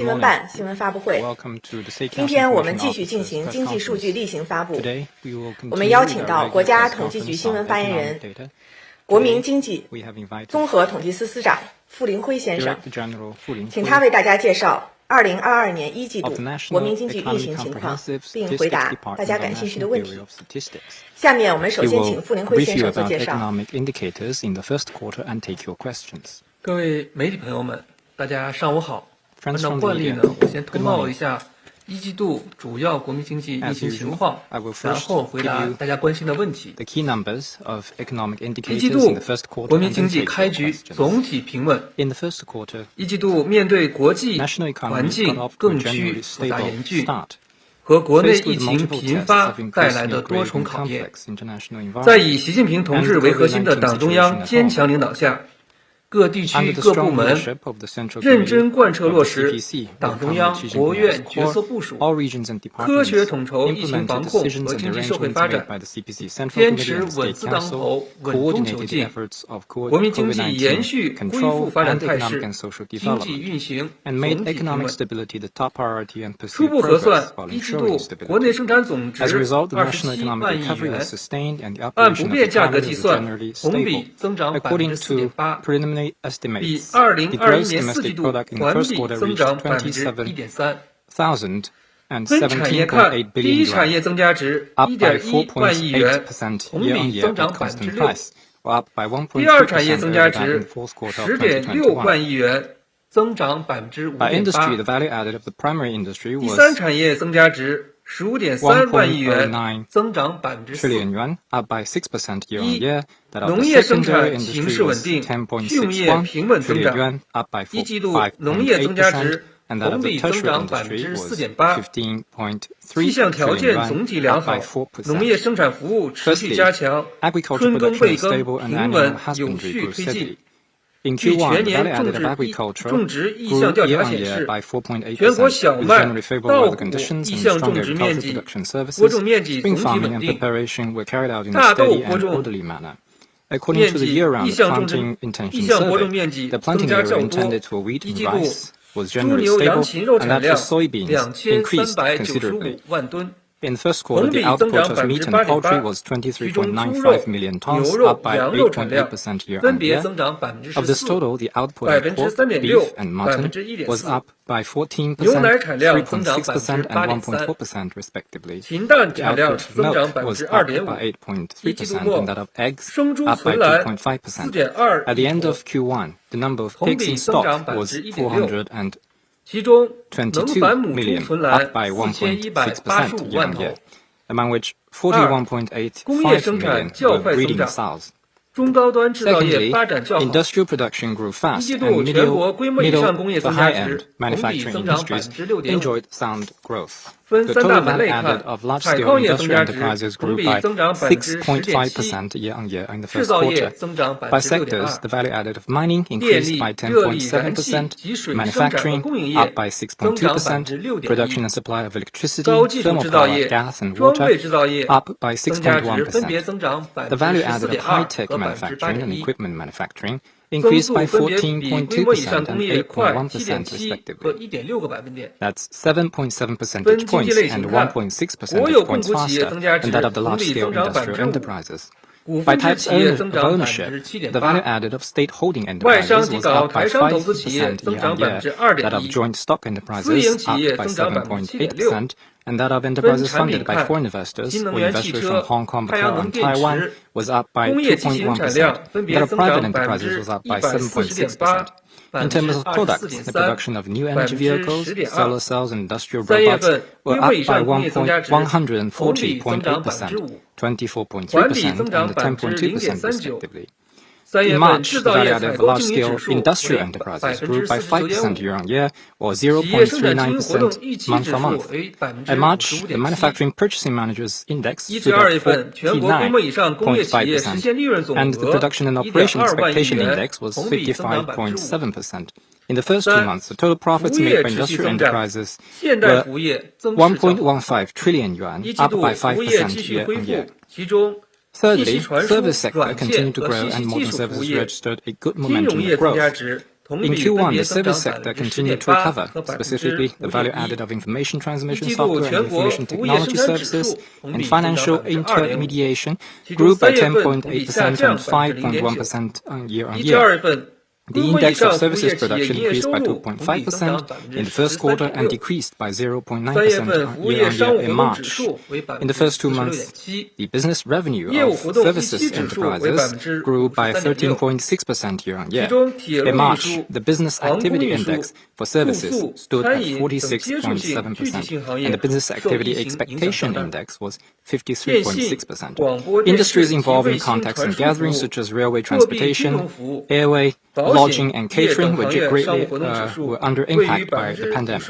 新闻办新闻发布会。今天我们继续进行经济数据例行发布。我们邀请到国家统计局新闻发言人、国民经济综合统计司司长傅林辉先生，请他为大家介绍2022年1季度国民经济运行情况，并回答大家感兴趣的问题。下面我们首先请傅林辉先生做介绍。各位媒体朋友们，大家上午好。按照惯例呢，我先通报一下一季度主要国民经济运行情况，然后回答大家关心的问题。一季度国民经济开局总体平稳。一季度面对国际环境更趋复杂严峻和国内疫情频发带来的多重考验，在以习近平同志为核心的党中央坚强领导下，各地区各部门认真贯彻落实党中央、国务院决策部署，科学统筹疫情防控和经济社会发展，坚持稳字当头、稳中求进，国民经济延续恢复发展态势，经济运行总体平稳。初步核算，一季度国内生产总值27万亿元，按不变价格计算，同比增长4.8%。比2021年4季度环比增长1.3%。分产业看，第一产业增加值1.1万亿元，同比增长6%；第二产业增加值10.6万亿元，增长5.8%；第三产业增加值15.3万亿元，增长4%。农业生产形势稳定，畜牧业平稳增长。一季度农业增加值同比增长4.8%，气象条件总体良好，农业生产服务持续加强，春耕备耕平稳有序推进。据全年种植意向调查显示，全国小麦、稻谷意向种植面积、播种面积总体稳定，大豆播种面积、意向播种面积增加较多。一季度猪牛羊禽肉产量2395万吨。同比增长8.8%，其中猪肉、牛肉、羊肉产量分别增长14%、3.6%、1.4%，牛奶产量增长8.3%，禽蛋产量增长2.5%。一季度末，生猪存栏4.2亿头，同比增长1.6%。其中，能繁母猪存栏4185万头。工业生产较快增长，中高端制造业发展较好。一季度全国规模以上工业增加值同比增长6.5%。分三大门类看，采矿业增加值同比增長10.7%，制造業增長6.2%，電力、熱力、燃氣及水生產和供應業增長6.1%，高技術製造業、裝備製造業增加值分別增長4.2%和8.1%。增速分別比規模以上工業快7.7和1.6個百分點。分經濟類型看，國有控股企業增加值同比增長5%，股份制企業增長7.8%，外商及港澳台商投資企業增長2.1%，私營企業增長7.6%。分產品看，新能源汽車、太陽能電池、工業機器人產量分別增長140.8%。In terms of products, the production of new energy vehicles, solar cells, and industrial robots were up by 140.8%, 24.3%, and 10.2% respectively. In March, the value added of large-scale industrial enterprises grew by 5% year-on-year, or 0.39% month-on-month. In March, the Manufacturing Purchasing Managers Index stood at 49.5%, and the Production and Operation Expectation Index was 55.7%. In the first 2 months, the total profits made by industrial enterprises were 1.15 trillion yuan, up by 5% year-on-year. Thirdly, service sector continued to grow and modern services registered a good momentum of growth. In Q1, the service sector continued to recover, specifically the value added of information transmission software and information technology services and financial intermediation grew by 10.8% and 5.1% year-on-year. The index of services production increased by 2.5% in the first quarter and decreased by 0.9% year-on-year in March. In the first 2 months, the business revenue of services enterprises grew by 13.6% year-on-year. In March, the business activity index for services stood at 46.7%, and the business activity expectation index was 53.6%. Industries involving contacts and gatherings such as railway transportation, airway, lodging and catering were under impact by the pandemic.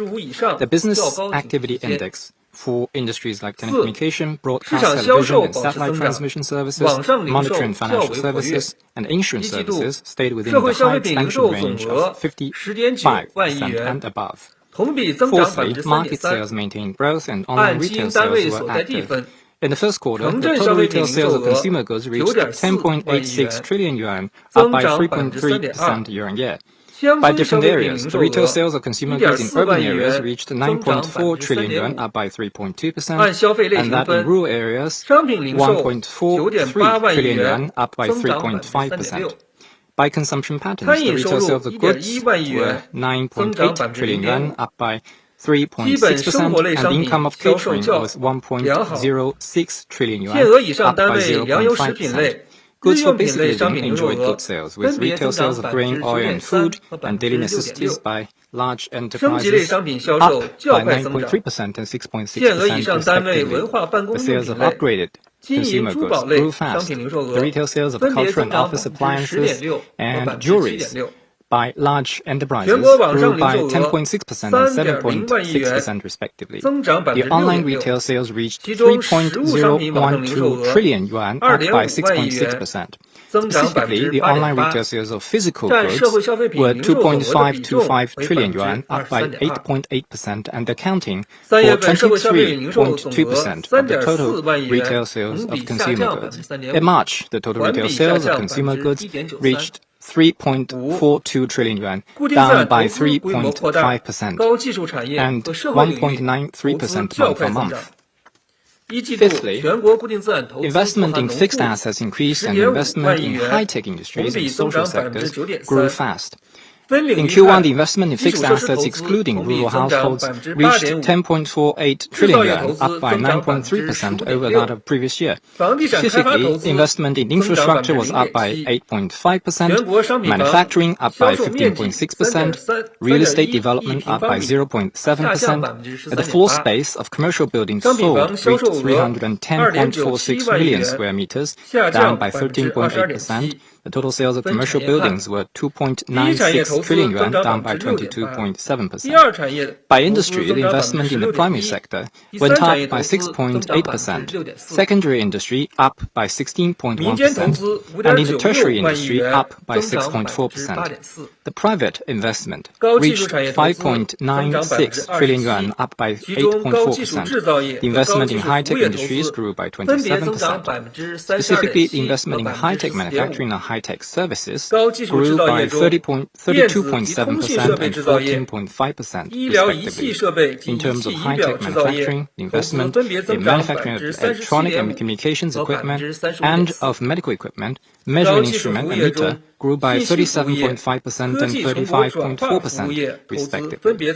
The business activity index for industries like telecommunication, broadcast television and satellite transmission services, monetary and financial services, and insurance services stayed within the high expansion range of 55% and above. Fourthly, market sales maintained growth and online retail sales were active. In the first quarter, the total retail sales of consumer goods reached 10.86 trillion yuan, up by 3.3% year-on-year. By different areas, the retail sales of consumer goods in urban areas reached 9.4 trillion yuan, up by 3.2%, and that in rural areas, 1.43 trillion yuan, up by 3.5%. By consumption patterns, the retail sales of goods were 9.8 trillion yuan, up by 3.6%, and the income of catering was 1.06 trillion yuan, up by 0.5%. Goods for basic living enjoyed good sales, with retail sales of grain, oil, and food, and daily necessities by large enterprises up by 9.3% and 6.6% respectively. The sales of upgraded consumer goods grew fast. The retail sales of cultural and office appliances and jewelries by large enterprises grew by 10.6% and 7.6% respectively. The online retail sales reached 3.012 trillion yuan, up by 6.6%. Specifically, the online retail sales of physical goods were 2.525 trillion yuan, up by 8.8%, and accounting for 23.2% of the total retail sales of consumer goods. In March, the total retail sales of consumer goods reached 3.42 trillion yuan, down by 3.5% and 1.93% month-on-month. Fifthly, investment in fixed assets increased and investment in high-tech industries and social sectors grew fast. In Q1, the investment in fixed assets, excluding rural households, reached 10.48 trillion yuan, up by 9.3% over that of previous year. Specifically, investment in infrastructure was up by 8.5%, manufacturing up by 15.6%, real estate development up by 0.7%, the floor space of commercial buildings sold reached 310.46 million square meters, down by 13.8%. The total sales of commercial buildings were 2.96 trillion yuan, down by 22.7%. By industry, the investment in the primary sector went up by 6.8%, secondary industry up by 16.1%, and in the tertiary industry up by 6.4%. The private investment reached 5.96 trillion yuan, up by 8.4%. The investment in high-tech industries grew by 27%. Specifically, the investment in high-tech manufacturing and high-tech services grew by 32.7% and 14.5% respectively. In terms of high-tech manufacturing, the investment in manufacturing of electronic and communications equipment and of medical equipment, measuring instrument and meter grew by 37.5% and 35.4% respectively.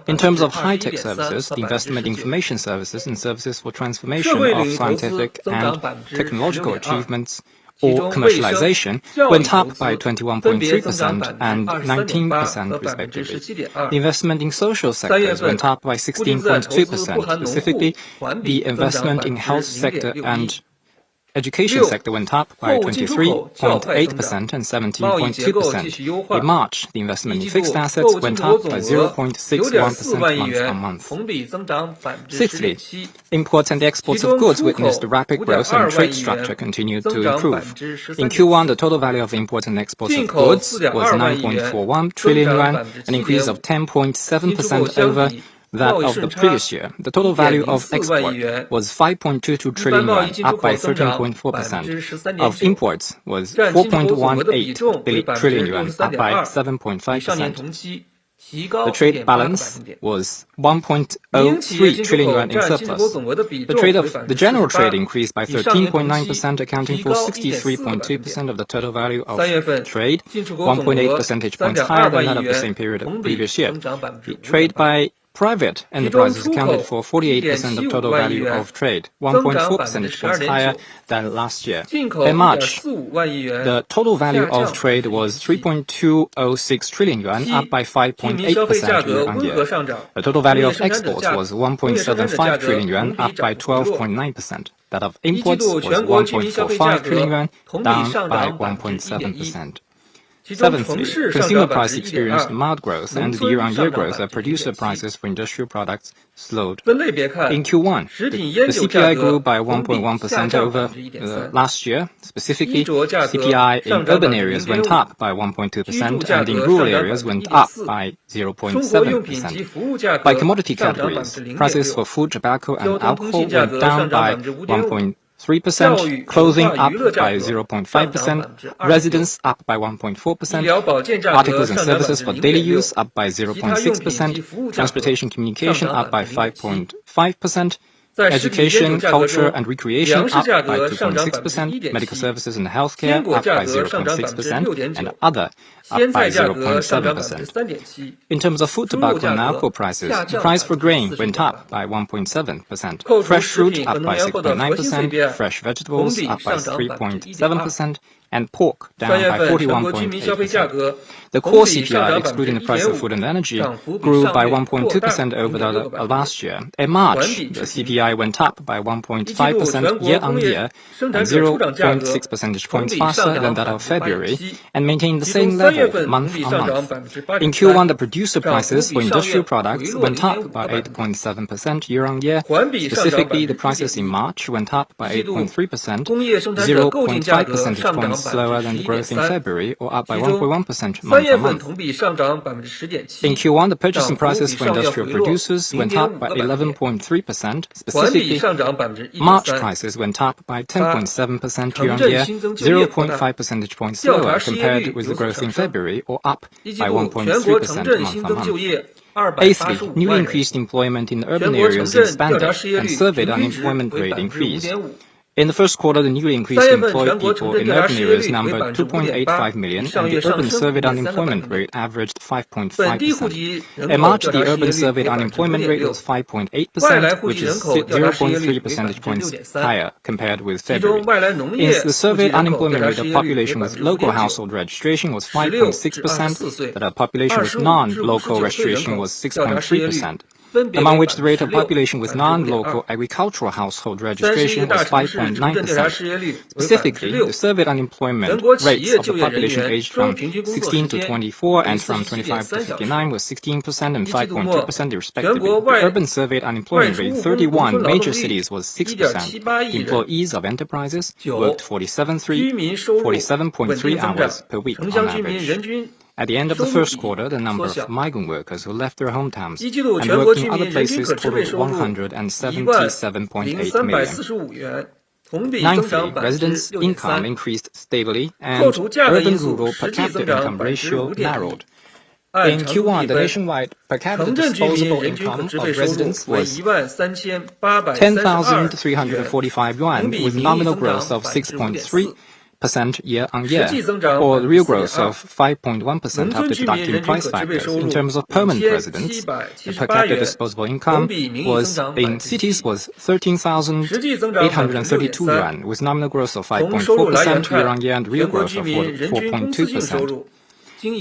In terms of high-tech services, the investment in information services and services for transformation of scientific and technological achievements or commercialization went up by 21.3% and 19% respectively. The investment in social sectors went up by 16.2%. Specifically, the investment in health sector and education sector went up by 23.8% and 17.2%. In March, the investment in fixed assets went up by 0.61% month-on-month. Sixthly, imports and exports of goods witnessed rapid growth and trade structure continued to improve. In Q1, the total value of imports and exports of goods was 9.41 trillion yuan, an increase of 10.7% over that of the previous year. The total value of export was 5.22 trillion yuan, up by 13.4%. Of imports was 4.18 trillion yuan, up by 7.5%. The trade balance was 1.03 trillion yuan in surplus. The general trade increased by 13.9%, accounting for 63.2% of the total value of trade, 1.8 percentage points higher than that of the same period of the previous year. The trade by private enterprises accounted for 48% of total value of trade, 1.4 percentage points higher than last year. In March, the total value of trade was 3.206 trillion yuan, up by 5.8% year-on-year. The total value of exports was 1.75 trillion yuan, up by 12.9%. That of imports was 1.45 trillion yuan, down by 1.7%. Seventhly, consumer price experienced mild growth, and the year-on-year growth of producer prices for industrial products slowed. In Q1, the CPI grew by 1.1% over last year. Specifically, CPI in urban areas went up by 1.2%, and in rural areas went up by 0.7%. By commodity categories, prices for food, tobacco, and alcohol went down by 1.3%, clothing up by 0.5%, residence up by 1.4%, articles and services for daily use up by 0.6%, transportation communication up by 5.5%, education, culture, and recreation up by 2.6%, medical services and healthcare up by 0.6%, and other up by 0.7%. In terms of food, tobacco, and alcohol prices, the price for grain went up by 1.7%, fresh fruit up by 6.9%, fresh vegetables up by 3.7%, and pork down by 41.8%. The core CPI, excluding the price of food and energy, grew by 1.2% over the last year. In March, the CPI went up by 1.5% year-on-year and 0.6 percentage points faster than that of February, and maintained the same level month-on-month. In Q1, the producer prices for industrial products went up by 8.7% year-on-year. Specifically, the prices in March went up by 8.3%, 0.5 percentage points slower than the growth in February, or up by 1.1% month-on-month. In Q1, the purchasing prices for industrial producers went up by 11.3%. Specifically, March prices went up by 10.7% year-on-year, 0.5 percentage points slower compared with the growth in February, or up by 1.3% month-on-month. Eighthly, newly increased employment in urban areas expanded, and surveyed unemployment rate increased. In the first quarter, the newly increased employed people in urban areas numbered 2.85 million, and the urban surveyed unemployment rate averaged 5.5%. In March, the urban surveyed unemployment rate was 5.8%, which is 0.3 percentage points higher compared with February. In the surveyed unemployment rate of population with local household registration was 5.6%, that of population with non-local registration was 6.3%. Among which the rate of population with non-local agricultural household registration was 5.9%. Specifically, the surveyed unemployment rates of the population aged from 16 to 24 and from 25 to 59 was 16% and 5.2% respectively. The urban surveyed unemployment rate in 31 major cities was 6%. Employees of enterprises worked 47.3 hours per week on average. At the end of the first quarter, the number of migrant workers who left their hometowns and worked in other places totaled 177.8 million. Ninthly, residents' income increased stably, and urban-rural per capita income ratio narrowed. In Q1, the nationwide per capita disposable income of residents was 10,345 yuan, with nominal growth of 6.3% year-on-year, or the real growth of 5.1% after deducting price factors. In terms of permanent residents, the per capita disposable income was in cities was 13,832 yuan, with nominal growth of 5.4% year-on-year and real growth of 4.2%.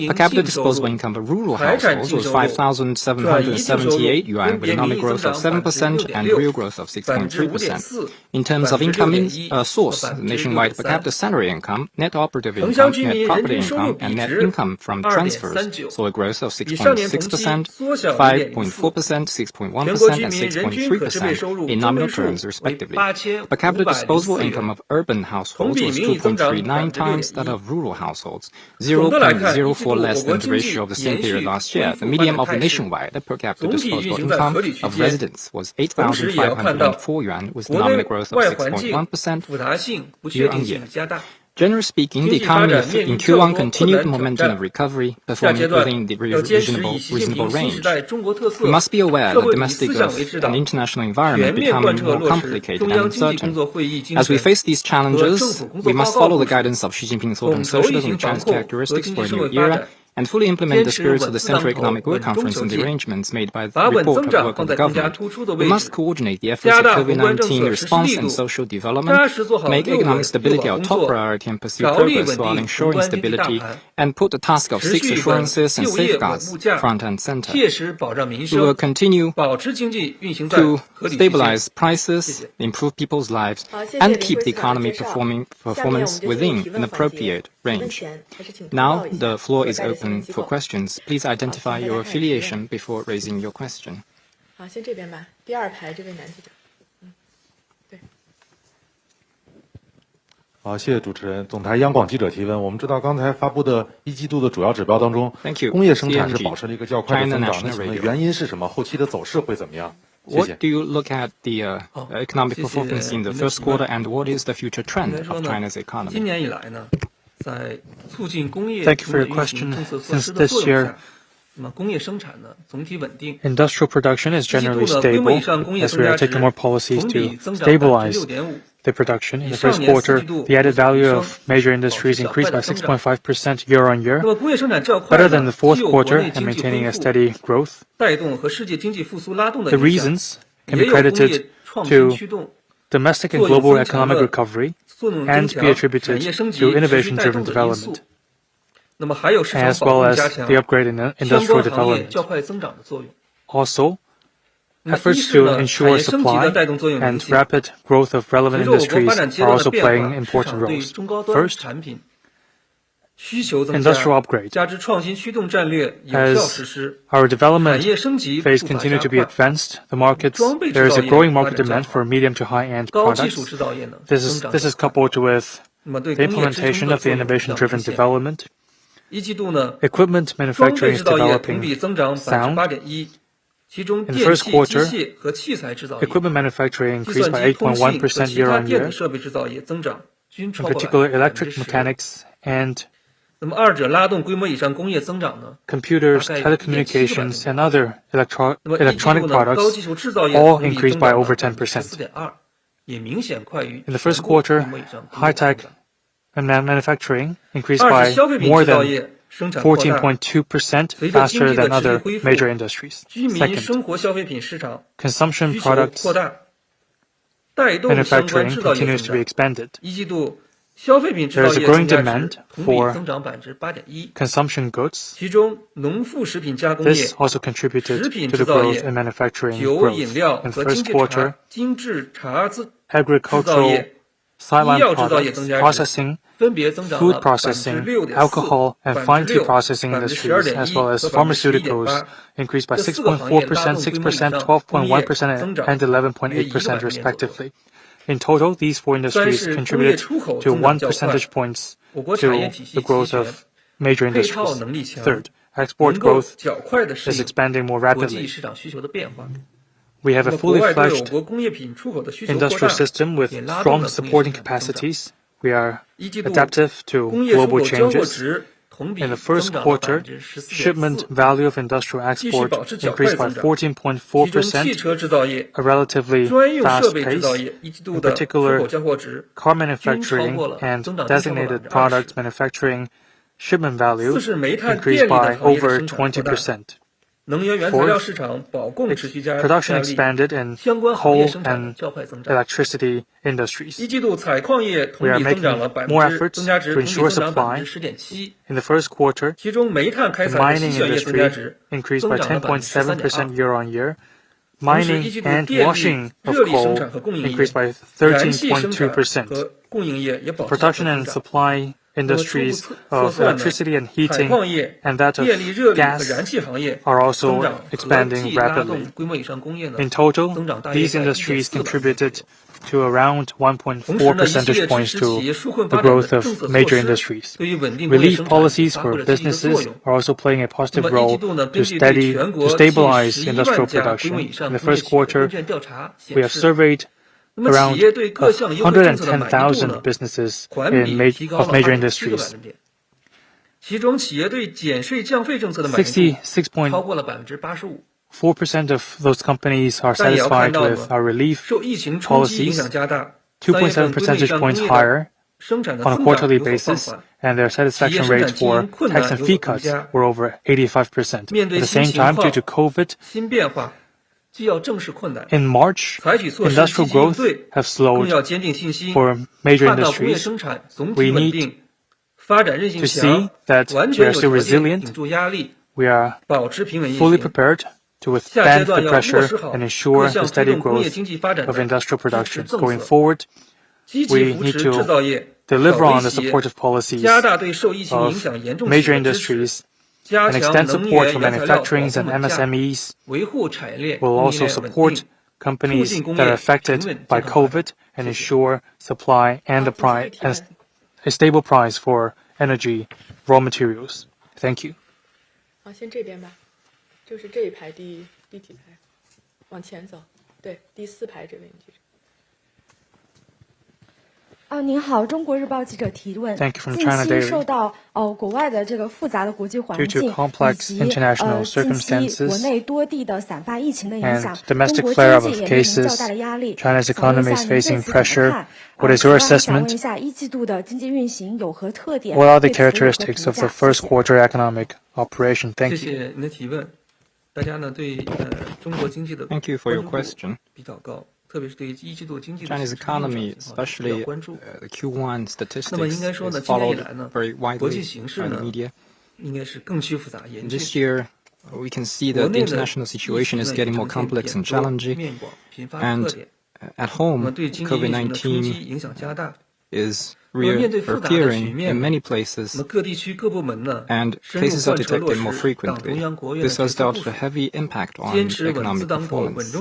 Per capita disposable income of rural households was 5,778 yuan, with a nominal growth of 7% and real growth of 6.3%. In terms of incoming source, the nationwide per capita salary income, net operative income, net property income, and net income from transfers saw a growth of 6.6%, 5.4%, 6.1%, and 6.3% in nominal terms, respectively. Per capita disposable income of urban households was 2.39 times that of rural households, 0.0 0.04 less than the ratio of the same period last year. The median of the nationwide per capita disposable income of residents was 8,504 yuan, with nominal growth of 6.1% year-on-year. Generally speaking, the economy in Q1 continued the momentum of recovery, performing within the reasonable range. We must be aware that domestic and international environment becoming more complicated and uncertain. As we face these challenges, we must follow the guidance of Xi Jinping's autumn socialism and China's characteristics for a new era, and fully implement the spirits of the Central Economic Work Conference and the arrangements made by the report of work of the government. We must coordinate the efforts of COVID-19 response and social development, make economic stability our top priority and pursue progress while ensuring stability, and put the task of six assurances and safeguards front and center. We will continue to stabilize prices, improve people's lives, and keep the economy performance within an appropriate range. Now, the floor is open for questions. Please identify your affiliation before raising your question. 好，先这边吧，第二排这位男记者。对。好，谢谢主持人。总台央广记者提问：我们知道刚才发布的一季度的主要指标当中，工业生产是保持了一个较快的增长，那请问原因是什么？后期的走势会怎么样？谢谢。What do you look at the economic performance in the first quarter, and what is the future trend of China's economy? 今年以来呢，在促进工业 Thank you for your question. Since this year, industrial production is generally stable as we are taking more policies to stabilize the production. In the first quarter, the added value of major industries increased by 6.5% year-on-year, better than the fourth quarter and maintaining a steady growth. The reasons can be credited to domestic and global economic recovery and be attributed to innovation-driven development, as well as the upgrade in industrial development. Also, efforts to ensure supply and rapid growth of relevant industries are also playing important roles. First, industrial upgrade. As our development phase continues to be advanced, there is a growing market demand for medium to high-end products. This is coupled with the implementation of the innovation-driven development. Equipment manufacturing is developing sound. In the first quarter, equipment manufacturing increased by 8.1% year-on-year, in particular electric mechanics and computers, telecommunications, and other electronic products all increased by over 10%. In the first quarter, high-tech and manufacturing increased by more than 14.2% faster than other major industries. Second, consumption products manufacturing continues to be expanded. There is a growing demand for consumption goods. This also contributed to the growth in manufacturing growth. In the first quarter, agricultural, sideline products, processing, food processing, alcohol, and fine tea processing industries, as well as pharmaceuticals, increased by 6.4%, 6%, 12.1%, and 11.8% respectively. In total, these four industries contributed to 1 percentage points to the growth of major industries. Third, export growth is expanding more rapidly. We have a fully fledged industrial system with strong supporting capacities. We are adaptive to global changes. In the first quarter, shipment value of industrial export increased by 14.4%, a relatively fast pace. In particular, car manufacturing and designated products manufacturing shipment value increased by over 20%. Fourth, production expanded in coal and electricity industries. We are making more efforts to ensure supply. In the first quarter, the mining industry increased by 10.7% year-on-year. Mining and washing of coal increased by 13.2%. Production and supply industries of electricity and heating and that of gas are also expanding rapidly. In total, these industries contributed to around 1.4 percentage points to the growth of major industries. Relief policies for businesses are also playing a positive role to stabilize industrial production. In the first quarter, we have surveyed around 110,000 businesses of major industries. 66.4% of those companies are satisfied with our relief policies, 2.7 percentage points higher on a quarterly basis, and their satisfaction rate for tax and fee cuts were over 85%. At the same time, due to COVID, in March, industrial growth has slowed for major industries. We need to see that we are still resilient. We are fully prepared to withstand the pressure and ensure the steady growth of industrial production. Going forward, we need to deliver on the supportive policies of major industries and extend support for manufacturing and MSMEs. We'll also support companies that are affected by COVID and ensure supply and a stable price for energy raw materials. Thank you. 好，先这边吧，就是这一排第几排，往前走，对，第4排这位女记者。您好，中国日报记者提问。Thank you from China Daily. 近期受到国外的这个复杂的国际环境以及近期国内多地的散发疫情的影响，中国经济也面临较大的压力。China's economy is facing pressure. What is your assessment? 想问一下，一季度的经济运行有何特点？ What are the characteristics of the first quarter economic operation? Thank you. 谢谢您的提问。大家呢对中国经济的 Thank you for your question. 比较高。 特别是对于一季度经济的 China's economy, especially the Q1 statistics, is followed very widely by the media. This year, we can see that the international situation is getting more complex and challenging, and at home, COVID-19 is reappearing in many places, and cases are detected more frequently. This has dealt a heavy impact on economic performance.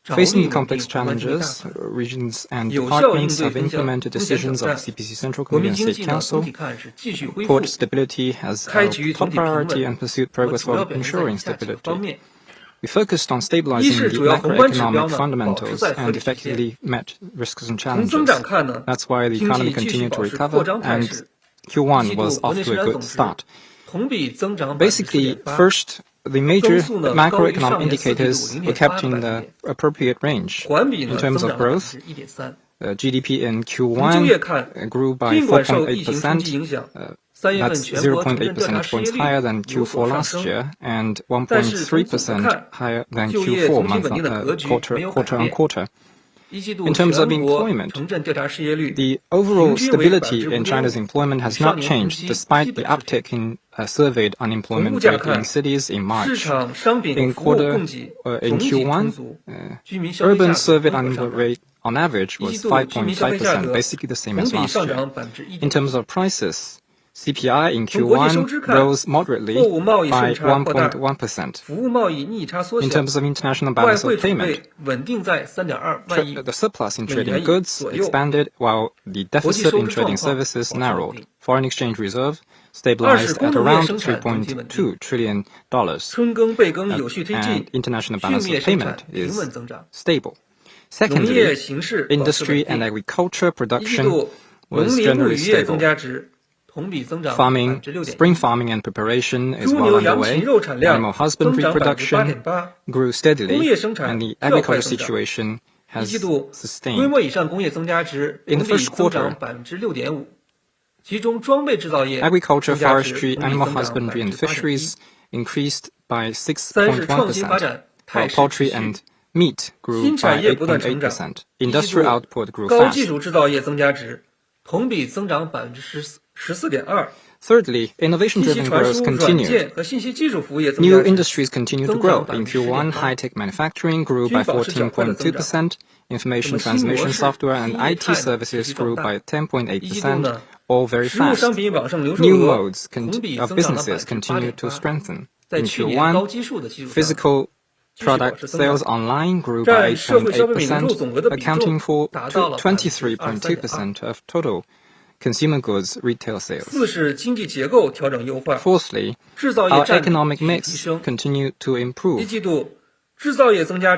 Facing the complex challenges, regions and departments have implemented decisions of the CPC Central Committee and State Council. Port stability has held top priority and pursued progress while ensuring stability. We focused on stabilizing the macroeconomic fundamentals and effectively met risks and challenges. That's why the economy continued to recover, and Q1 was off to a good start. Basically, first, the major macroeconomic indicators were kept in the appropriate range. In terms of growth, GDP in Q1 grew by 4.8%. That's 0.8 percentage points higher than Q4 last year and 1.3% higher than Q4 quarter on quarter. In terms of employment, the overall stability in China's employment has not changed despite the uptick in surveyed unemployment rate in cities in March. In Q1, urban surveyed unemployment rate on average was 5.5%, basically the same as last year. In terms of prices, CPI in Q1 rose moderately by 1.1%. In terms of international balance of payment, the surplus in trading goods expanded while the deficit in trading services narrowed. Foreign exchange reserve stabilized at around $3.2 trillion, and international balance of payment is stable. Secondly, industry and agriculture production was generally stable. Spring farming and preparation is well underway. Animal husbandry production grew steadily, and the agriculture situation has sustained. In the first quarter, agriculture, forestry, animal husbandry, and fisheries increased by 6.1%, while poultry and meat grew by 8.8%. Industrial output grew fast. Thirdly, innovation-driven growth continued. New industries continue to grow. In Q1, high-tech manufacturing grew by 14.2%, information transmission software and IT services grew by 10.8%, all very fast. New modes of businesses continue to strengthen. In Q1, physical product sales online grew by 8.8%, accounting for 23.2% of total consumer goods retail sales. Fourthly, our economic mix continued to improve.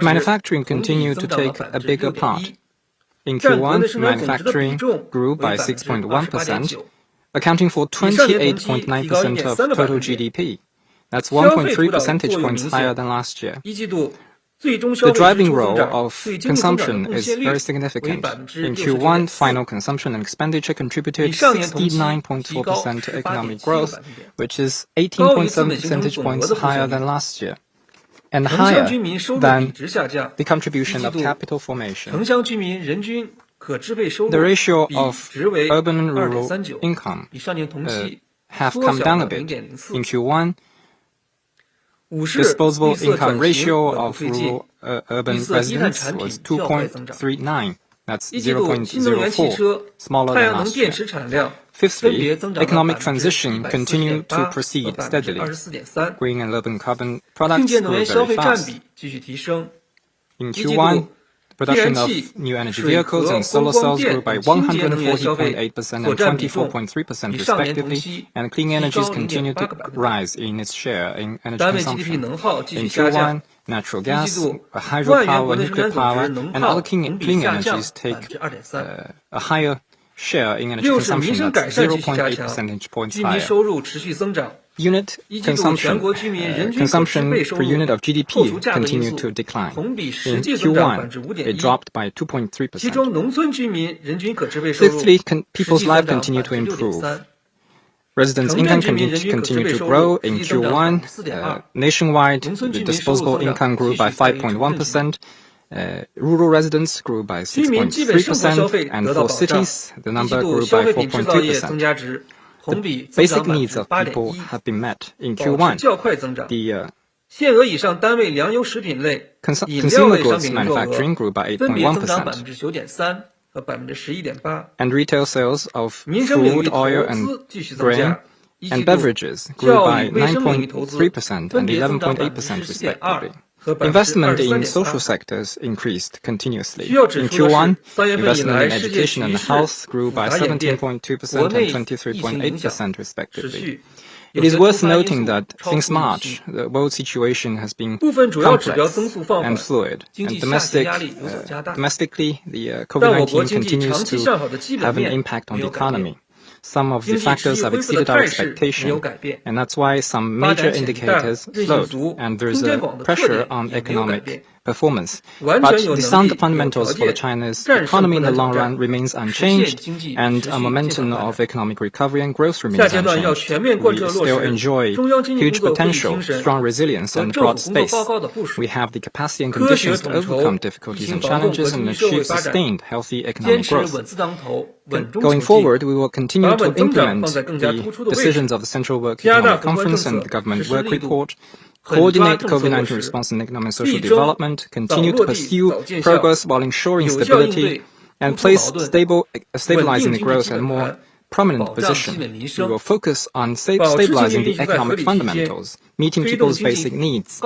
Manufacturing continued to take a bigger part. In Q1, manufacturing grew by 6.1%, accounting for 28.9% of total GDP. That's 1.3 percentage points higher than last year. The driving role of consumption is very significant. In Q1, final consumption and expenditure contributed 69.4% to economic growth, which is 18.7 percentage points higher than last year, and higher than the contribution of capital formation. The ratio of urban and rural income have come down a bit. In Q1, disposable income ratio of rural urban residents was 2.39. That's 0.04, smaller than last year. Fifthly, economic transition continued to proceed steadily. Green and low carbon products grew very fast. In Q1, production of new energy vehicles and solar cells grew by 140.8% and 24.3% respectively, and clean energies continued to rise in its share in energy consumption. In Q1, natural gas, hydropower, nuclear power, and other clean energies take a higher share in energy consumption, that's 0.8 percentage points higher. Unit consumption per unit of GDP continued to decline. In Q1, it dropped by 2.3%. Fifthly, people's lives continue to improve. Residents' income continue to grow. In Q1, nationwide, the disposable income grew by 5.1%. Rural residents grew by 6.3%, and for cities, the number grew by 4.2%. The basic needs of people have been met. In Q1, the consumer goods manufacturing grew by 8.1%, and retail sales of food, oil, and grain and beverages grew by 9.3% and 11.8% respectively. Investment in social sectors increased continuously. In Q1, investment in education and health grew by 17.2% and 23.8% respectively. It is worth noting that since March, the world situation has been complex and fluid, and domestically, the COVID-19 continues to have an impact on the economy. Some of the factors have exceeded our expectation, and that's why some major indicators slowed, and there's a pressure on economic performance. But the sound fundamentals for China's economy in the long run remains unchanged, and a momentum of economic recovery and growth remains unchanged. We still enjoy huge potential, strong resilience, and broad space. We have the capacity and conditions to overcome difficulties and challenges and achieve sustained, healthy economic growth. Going forward, we will continue to implement the decisions of the Central Work Economic Conference and the Government Work Report, coordinate COVID-19 response in economic and social development, continue to pursue progress while ensuring stability, and place stabilizing the growth at a more prominent position. We will focus on stabilizing the economic fundamentals, meeting people's basic needs,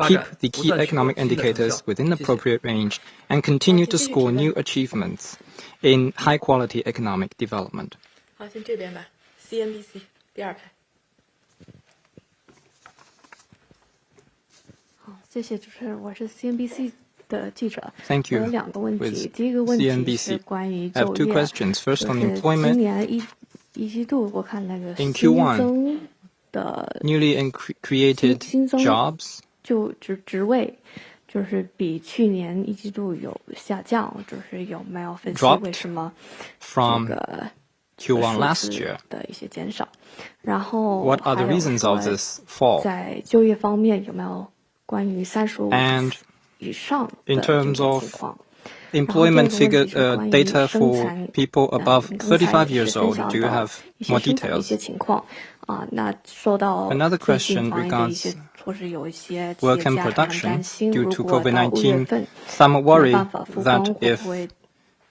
keep the key economic indicators within appropriate range, and continue to score new achievements in high-quality economic development. 好，先这边吧 ，CNBC 第二排。好，谢谢主持人，我是 CNBC 的记者。Thank you. 我有两个问题，第一个问题是关于就业，就是今年一季度我看那个新增的 newly created jobs 就职位。就是比去年一季度有下降，就是有没有分析为什么这个 Q1 last year 的一些减少？然后 What are the reasons of this fall? 在就业方面有没有关于35以上的这个情况？ Employment figure data for people above 35 years old. Do you have more details? 那受到 Another question regards work and production. Due to COVID-19, some worry that if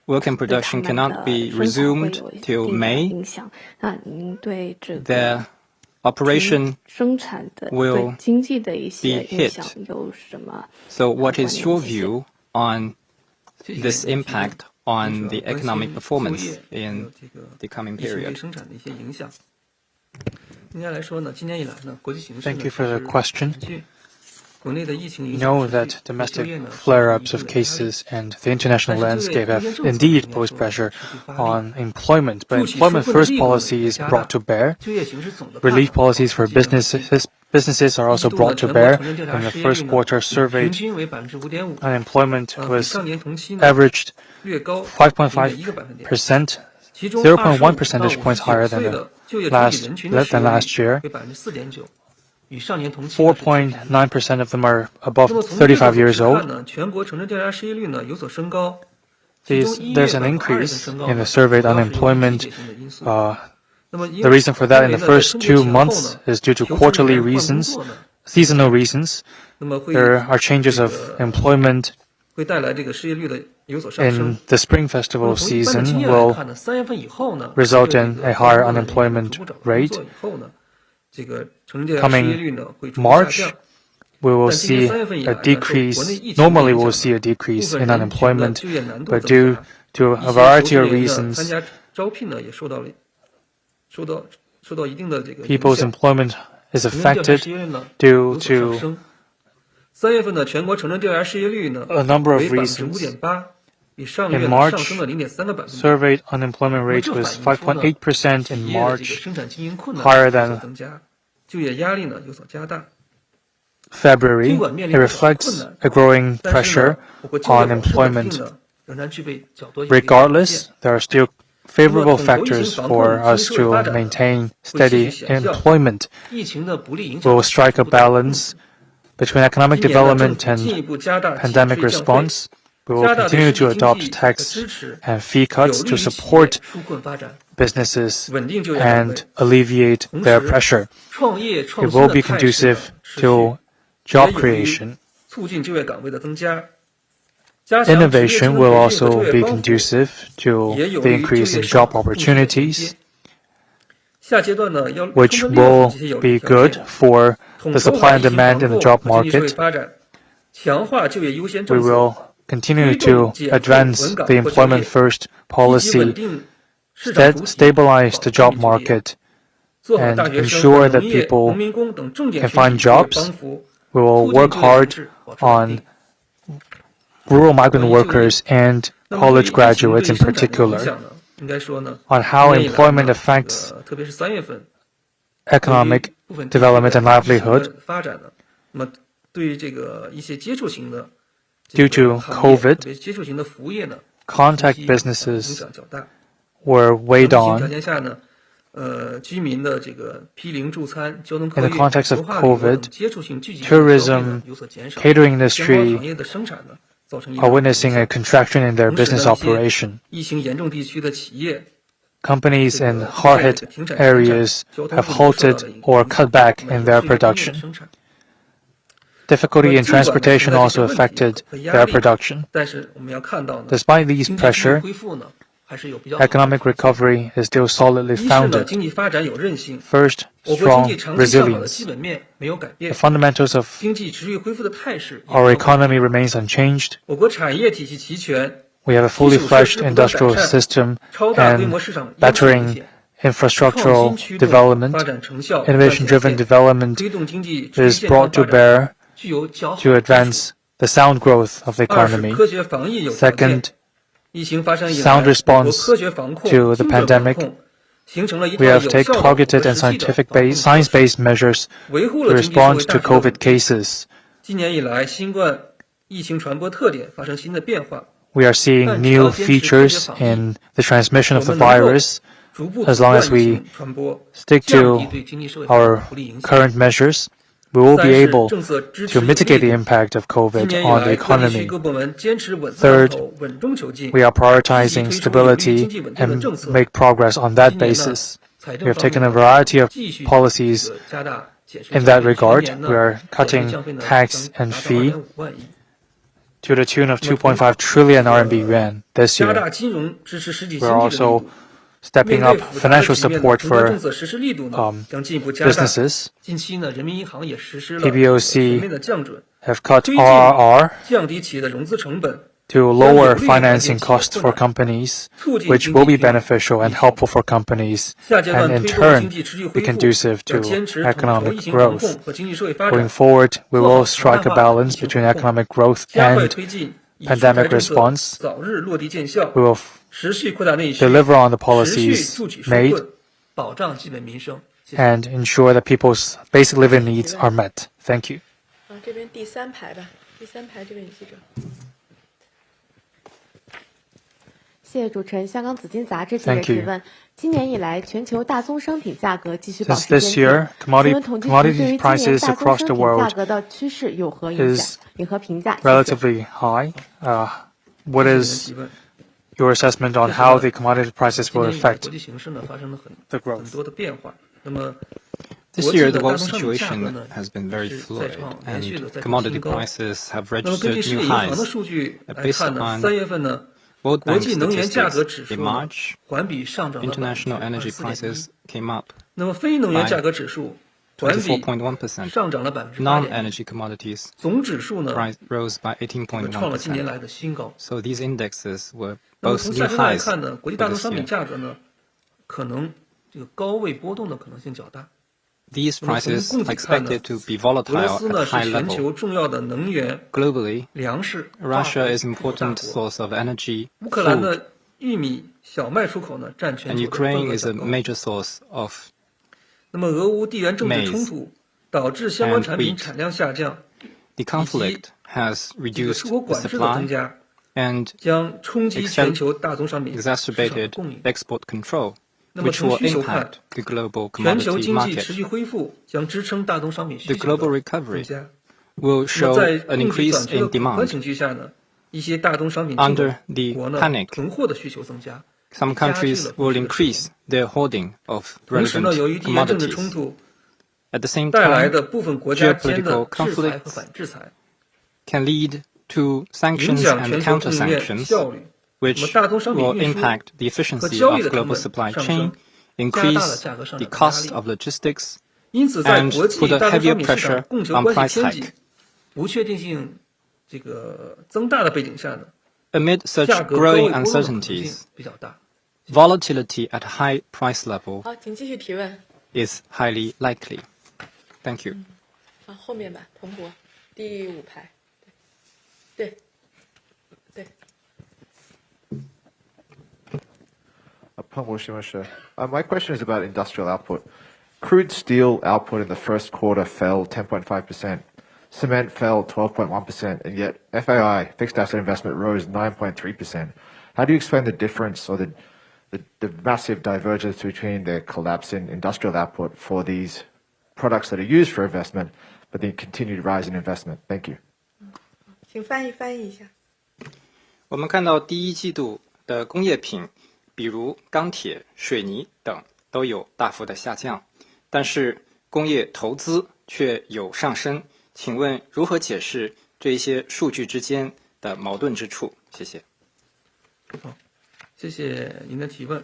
work and production cannot be resumed till May, their operation will be hit. So what is your view on this impact on the economic performance in the coming period? Thank you for the question. We know that domestic flare-ups of cases and the international landscape have indeed posed pressure on employment, but employment first policy is brought to bear. Relief policies for businesses are also brought to bear. In the first quarter surveyed, unemployment was averaged 5.5%, 0.1 percentage points higher than last year. 4.9% of them are above 35 years old. There's an increase in the surveyed unemployment. The reason for that in the first 2 months is due to quarterly reasons, seasonal reasons. There are changes of employment in the Spring Festival season will result in a higher unemployment rate. Coming March, we will see a decrease. Normally, we will see a decrease in unemployment, but due to a variety of reasons, people's employment is affected due to a number of reasons. In March, surveyed unemployment rate was 5.8% in March, higher than February. It reflects a growing pressure on employment. Regardless, there are still favorable factors for us to maintain steady employment. We will strike a balance between economic development and pandemic response. We will continue to adopt tax and fee cuts to support businesses and alleviate their pressure. It will be conducive to job creation. Innovation will also be conducive to the increase in job opportunities, which will be good for the supply and demand in the job market. We will continue to advance the employment first policy, stabilize the job market, and ensure that people can find jobs. We will work hard on rural migrant workers and college graduates in particular, on how employment affects economic development and livelihood. Due to COVID, contact businesses were weighed on. In the context of COVID, tourism, catering industry are witnessing a contraction in their business operation. Companies in hard-hit areas have halted or cut back in their production. Difficulty in transportation also affected their production. Despite these pressure, economic recovery is still solidly founded. First, strong resilience. The fundamentals of our economy remains unchanged. We have a fully fledged industrial system and battering infrastructural development. Innovation-driven development is brought to bear to advance the sound growth of the economy. Second, sound response to the pandemic. We have taken targeted and science-based measures to respond to COVID cases. We are seeing new features in the transmission of the virus. As long as we stick to our current measures, we will be able to mitigate the impact of COVID on the economy. Third, we are prioritizing stability and make progress on that basis. We have taken a variety of policies in that regard. We are cutting tax and fee to the tune of 2.5 trillion RMB yuan this year. We are also stepping up financial support for businesses. PBOC have cut RRR to lower financing costs for companies, which will be beneficial and helpful for companies, and in turn, be conducive to economic growth. Going forward, we will strike a balance between economic growth and pandemic response. We will deliver on the policies made and ensure that people's basic living needs are met. Thank you. 这边第三排吧，第三排这边有记者。谢谢主持人。香港紫金杂志记者提问：今年以来，全球大宗商品价格继续保持坚挺。请问统计局对于今年大宗商品价格的趋势有何影响？有何评价？ Relatively high. What is your assessment on how the commodity prices will affect the growth? This year, the world situation has been very fluid, and commodity prices have registered new highs. Based on World Bank statistics, in March, international energy prices came up by 24.1%. Non-energy commodities price rose by 18.1%. So these indexes were both new highs for this year. These prices are expected to be volatile at high level. Globally, Russia is an important source of energy, food, and Ukraine is a major source of maize and wheat. The conflict has reduced the supply and exacerbated export control, which will impact the global commodity market. The global recovery will show an increase in demand. Under the panic, some countries will increase their hoarding of relevant commodities. At the same time, geopolitical conflicts can lead to sanctions and counter-sanctions, which will impact the efficiency of global supply chain, increase the cost of logistics, and put a heavier pressure on price hike. Amid such growing uncertainties, volatility at a high price level is highly likely. Thank you. 后面吧，彭博，第5排，对。 My question is about industrial output. Crude steel output in the first quarter fell 10.5%, cement fell 12.1%, and yet FAI, fixed asset investment, rose 9.3%. How do you explain the difference or the massive divergence between the collapse in industrial output for these products that are used for investment, but the continued rise in investment? Thank you. 请翻译一下。我们看到第一季度的工业品，比如钢铁、水泥等都有大幅的下降，但是工业投资却有上升。请问如何解释这一些数据之间的矛盾之处？谢谢。好，谢谢您的提问。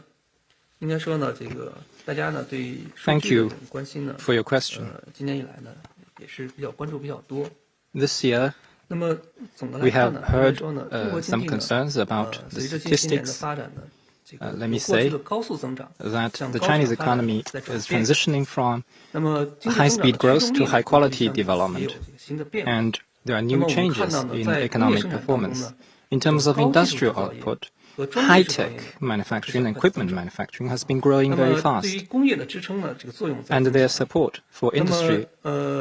应该说呢，这个大家呢对数据的关心呢， for your question. 今年以来呢也是比较关注比较多。This year, 那么总的 we 来看 have 呢， heard 说呢，中国经 some 济呢， concerns about the 随着近些年的 statistics. 发展呢，这个 Let me 过去 say 的高速增长 that 向 the 高质 Chinese 的发展 economy 在转 is 变。 transitioning from 那么经济 high 增长 speed 的 growth 驱 to 动 high 力 quality 也有 development, 新的变化。 and there are 那 new 么我们 changes 看到呢， in 在工业 economic 生产当中 performance. 呢， In terms of 高技术 industrial 制造业 output, 和专业制造业 high-tech 呢 manufacturing and 是快速增 equipment 长。 manufacturing has been growing 那 very 么对于 fast, 工业的支撑呢，这个作用在 and 增 their 强。 support for 那么 industry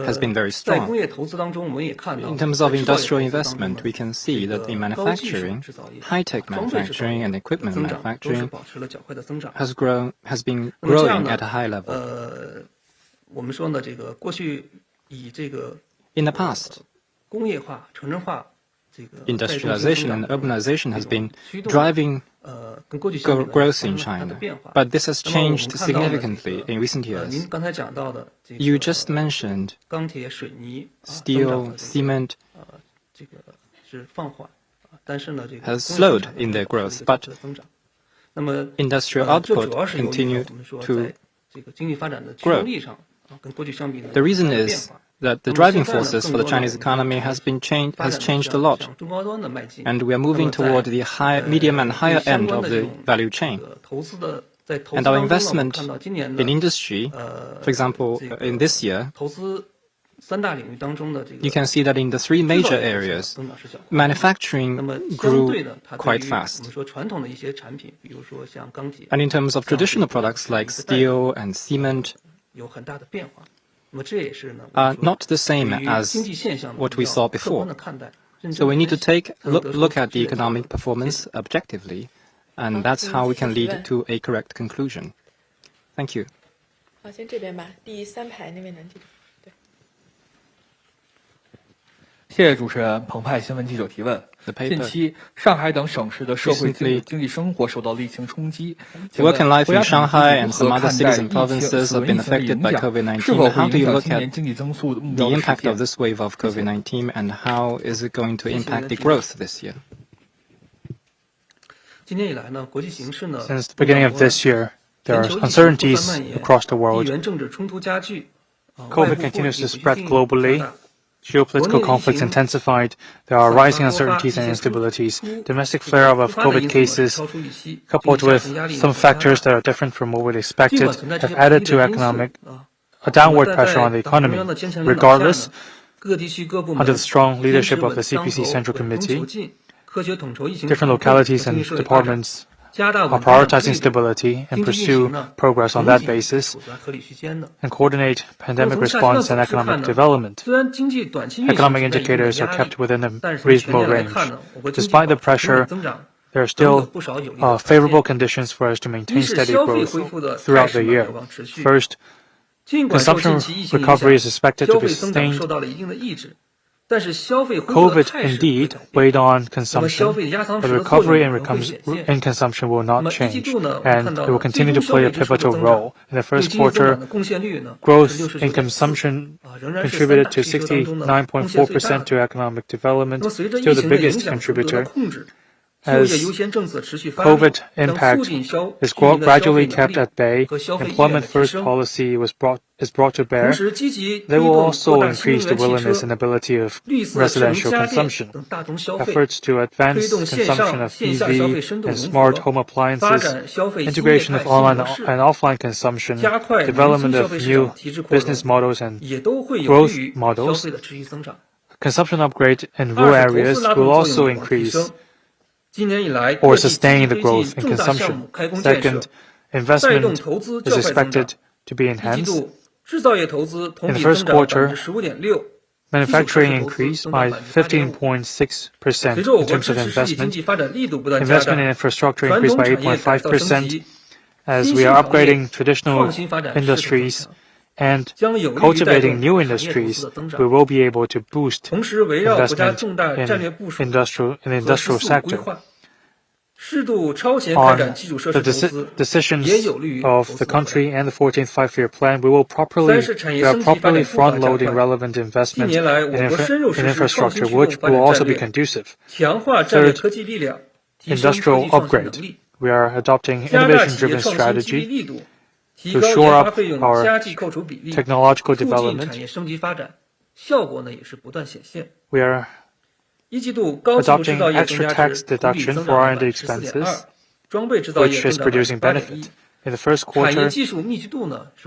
has been very 在工 strong. 业投资当中，我们也看到 In terms of 在制造业 industrial 投资当中 investment, 呢 we can see 这 that 个 in 高技术 manufacturing, 制造业、 high-tech 装备制造 manufacturing 业 and 的 equipment 增长都是 manufacturing 保持了较快的增长。 has been 那么这样 growing 呢 at a high level. 我们说呢，这个过去以这个 In the past, 工业化、城镇化这个 industrialization and urbanization has been driving growth in China, but this has changed significantly in recent years. You just mentioned steel, cement has slowed in their growth, but industrial output continued to grow. The reason is that the driving forces for the Chinese economy has changed a lot, and we are moving toward the medium and higher end of the value chain. And our investment in industry, for example, in this year, you can see that in the three major areas, manufacturing grew quite fast. And in terms of traditional products like steel and cement, are not the same as what we saw before. So we need to take a look at the economic performance objectively, and that's how we can lead to a correct conclusion. Thank you. 好，先这边吧，第3排那位男记者。对。谢谢主持人。澎湃新闻记者提问：近期，上海等省市的社会经济生活受到疫情冲击。Work and life in Shanghai and some other cities and provinces have been affected by COVID-19. How do you look at the impact of this wave of COVID-19, and how is it going to impact the growth this year? Since the beginning of this year, there are uncertainties across the world. COVID continues to spread globally. Geopolitical conflicts intensified. There are rising uncertainties and instabilities. Domestic flare-up of COVID cases, coupled with some factors that are different from what we expected, have added to a downward pressure on the economy. Regardless, under the strong leadership of the CPC Central Committee, different localities and departments are prioritizing stability and pursue progress on that basis and coordinate pandemic response and economic development. Economic indicators are kept within a reasonable range. Despite the pressure, there are still favorable conditions for us to maintain steady growth throughout the year. First, consumption recovery is expected to be sustained. COVID indeed weighed on consumption, but the recovery in consumption will not change, and it will continue to play a pivotal role. In the first quarter, growth in consumption contributed to 69.4% to economic development, still the biggest contributor, as COVID impact is gradually kept at bay, employment-first policy is brought to bear. They will also increase the willingness and ability of residential consumption. Efforts to advance consumption of EV and smart home appliances, integration of online and offline consumption, development of new business models and growth models, consumption upgrade in rural areas will also increase or sustain the growth in consumption. Second, investment is expected to be enhanced. In the first quarter, manufacturing increased by 15.6% in terms of investment. Investment in infrastructure increased by 8.5%. As we are upgrading traditional industries and cultivating new industries, we will be able to boost investment in the industrial sector. On the decisions of the country and the 14th Five-Year Plan, we are properly front-loading relevant investment in infrastructure, which will also be conducive. Third, industrial upgrade. We are adopting innovation-driven strategy to shore up our technological development. We are adopting extra tax deduction for R&D expenses, which is producing benefit. In the first quarter,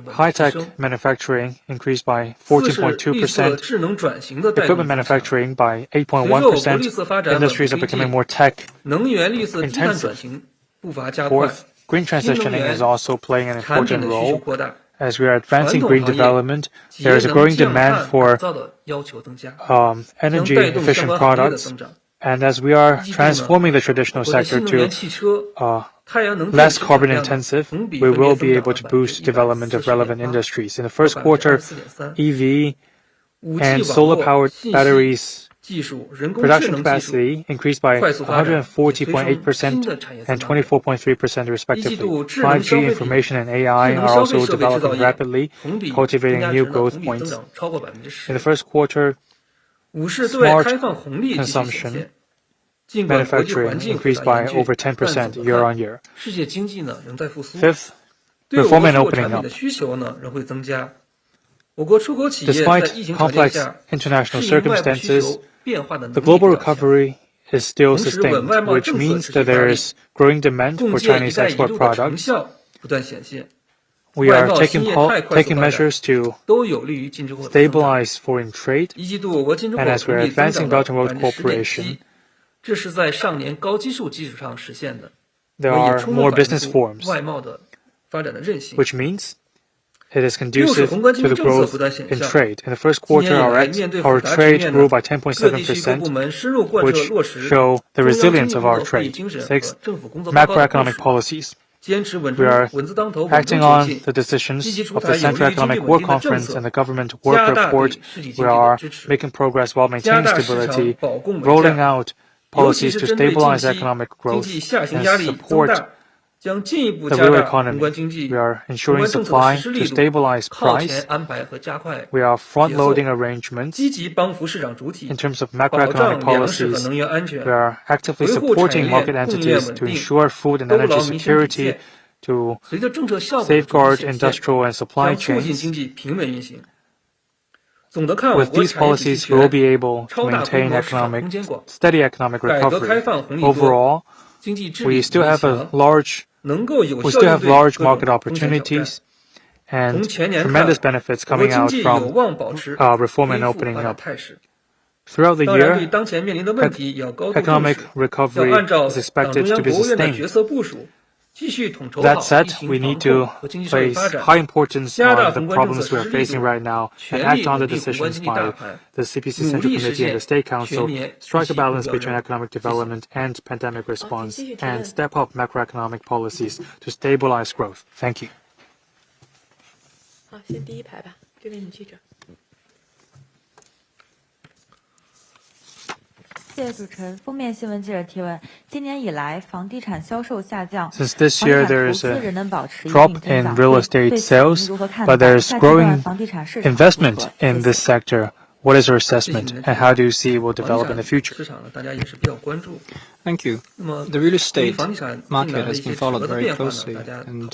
high-tech manufacturing increased by 14.2%, equipment manufacturing by 8.1%. Industries are becoming more tech-intensive. Fourth, green transitioning is also playing an important role. As we are advancing green development, there is a growing demand for energy-efficient products, and as we are transforming the traditional sector to less carbon-intensive, we will be able to boost development of relevant industries. In the first quarter, EV and solar-powered batteries Production capacity increased by 140.8% and 24.3% respectively. 5G, information, and AI are also developing rapidly, cultivating new growth points. In the first quarter, smart consumption, manufacturing increased by over 10% year-on-year. Fifth, reform and opening up. Despite complex international circumstances, the global recovery is still sustained, which means that there is growing demand for Chinese export products. We are taking measures to stabilize foreign trade, and as we are advancing Belt and Road Cooperation, there are more business forums, which means it is conducive to the growth in trade. In the first quarter, our trade grew by 10.7%, which show the resilience of our trade. Sixth, macroeconomic policies. We are acting on the decisions of the Central Economic Work Conference and the Government Work Report. We are making progress while maintaining stability, rolling out policies to stabilize economic growth and support the real economy. We are ensuring supply to stabilize price. We are front-loading arrangements. In terms of macroeconomic policies, we are actively supporting market entities to ensure food and energy security, to safeguard industrial and supply chains. With these policies, we will be able to maintain steady economic recovery. Overall, we still have large market opportunities and tremendous benefits coming out from reform and opening up. Throughout the year, economic recovery is expected to be sustained. That said, we need to place high importance on the problems we are facing right now and act on the decisions by the CPC Central Committee and the State Council, strike a balance between economic development and pandemic response, and step up macroeconomic policies to stabilize growth. Thank you. 好，先第一排吧，这位女记者。谢谢主持人。封面新闻记者提问：今年以来，房地产销售下降， Since this year there is 仍能保持 a drop in real estate sales, but there is growing investment in this sector. What is your assessment, and how do you see it will develop in the future? Thank you. The real estate market has been followed very closely, and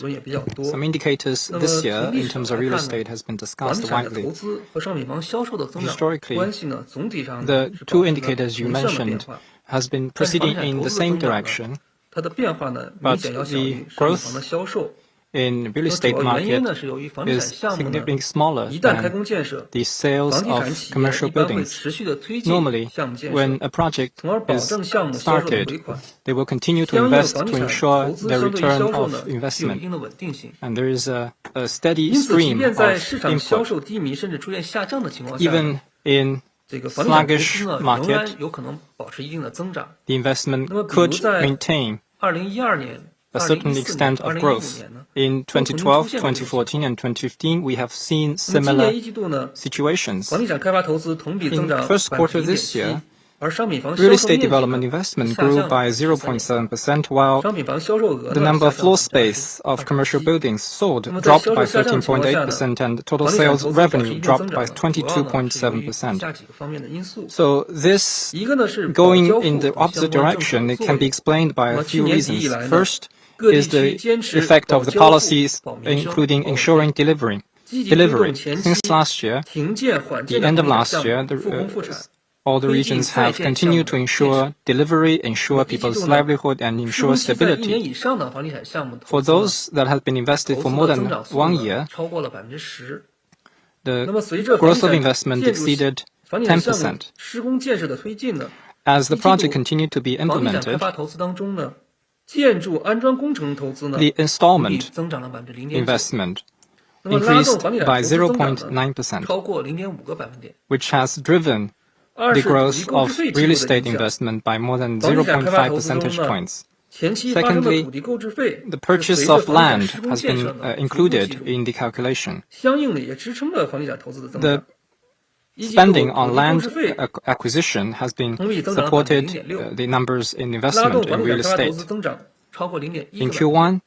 some indicators this year in terms of real estate has been discussed widely. Historically, the two indicators you mentioned has been proceeding in the same direction, but the growth in real estate market is significantly smaller than the sales of commercial buildings. Normally, when a project is started, they will continue to invest to ensure the return of investment. And there is a steady stream of input. Even in sluggish market, the investment could maintain a certain extent of growth. In 2012, 2014, and 2015, we have seen similar situations. In the first quarter this year, real estate development investment grew by 0.7%, while the number of floor space of commercial buildings sold dropped by 13.8%, and total sales revenue dropped by 22.7%. So this going in the opposite direction, it can be explained by a few reasons. First is the effect of the policies, including ensuring delivery. Since last year, the end of last year, all the regions have continued to ensure delivery, ensure people's livelihood, and ensure stability. For those that have been invested for more than 1 year, the growth of investment exceeded 10%. As the project continued to be implemented, the installment investment increased by 0.9%, which has driven the growth of real estate investment by more than 0.5 percentage points. Secondly, the purchase of land has been included in the calculation. The Spending on land acquisition has been supported the numbers in investment in real estate. In Q1,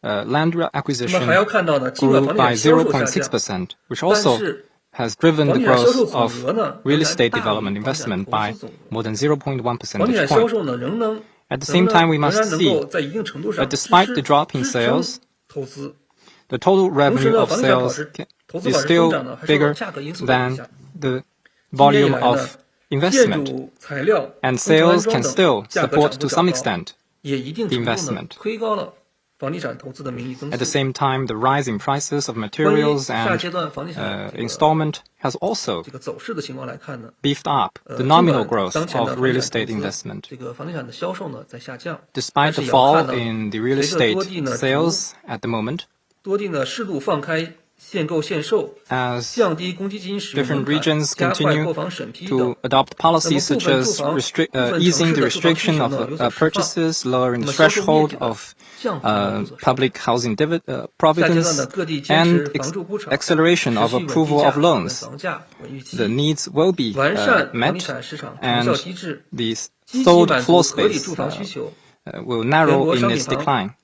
land acquisition grew by 0.6%, which also has driven the growth of real estate development investment by more than 0.1 percentage point. At the same time, we must see that despite the drop in sales, the total revenue of sales is still bigger than the volume of investment, and sales can still support to some extent the investment. At the same time, the rise in prices of materials and installment has also beefed up the nominal growth of real estate investment. Despite the fall in the real estate sales at the moment, as different regions continue to adopt policies such as easing the restriction of purchases, lowering the threshold of public housing providence, and acceleration of approval of loans, the needs will be met, and the sold floor space will narrow in its decline.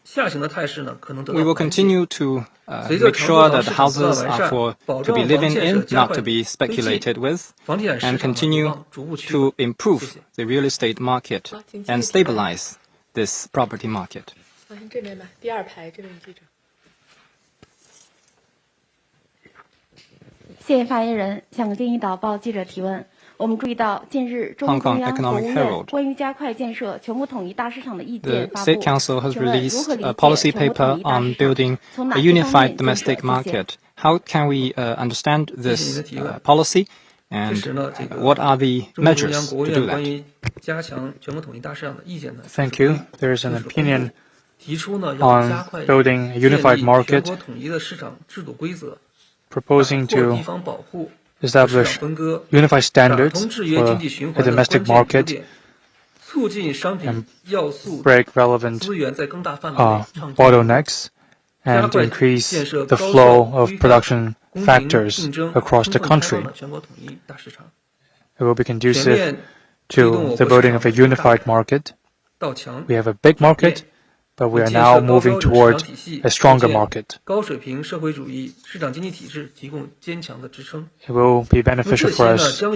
We will continue to make sure that the houses are to be living in, not to be speculated with, and continue to improve the real estate market and stabilize this property market. 这边吧，第二排这位记者。谢谢发言人。向金鹰导报记者提问。我们注意到，近日中共中央、国务院关于加快建设全国统一大市场的意见发布。The State Council has released a policy paper on building a unified domestic market. How can we understand this policy, and what are the measures to do that? Thank you. There is an opinion on building a unified market, proposing to establish unified standards for the domestic market and break relevant bottlenecks and increase the flow of production factors across the country. It will be conducive to the building of a unified market. We have a big market, but we are now moving toward a stronger market. It will be beneficial for us to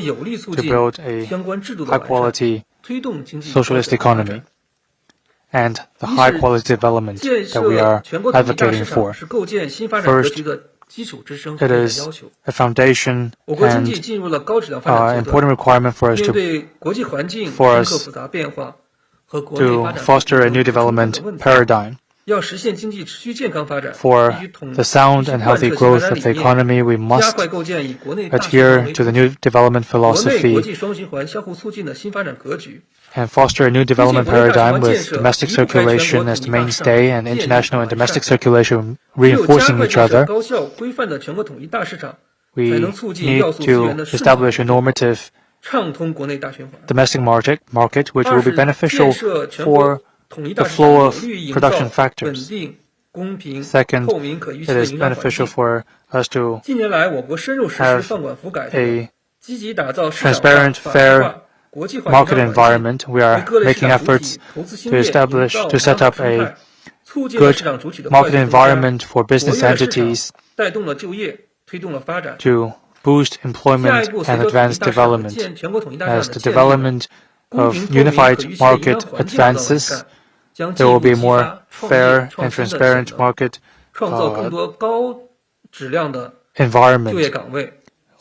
build a high-quality socialist economy and the high-quality development that we are advocating for. First, it is a foundation and important requirement for us to foster a new development paradigm. For the sound and healthy growth of the economy, we must adhere to the new development philosophy and foster a new development paradigm with domestic circulation as the mainstay and international and domestic circulation reinforcing each other. We need to establish a normative domestic market which will be beneficial for the flow of production factors. Second, it is beneficial for us to have a transparent, fair market environment. We are making efforts to set up a good market environment for business entities to boost employment and advance development. As the development of unified market advances, there will be a more fair and transparent market environment,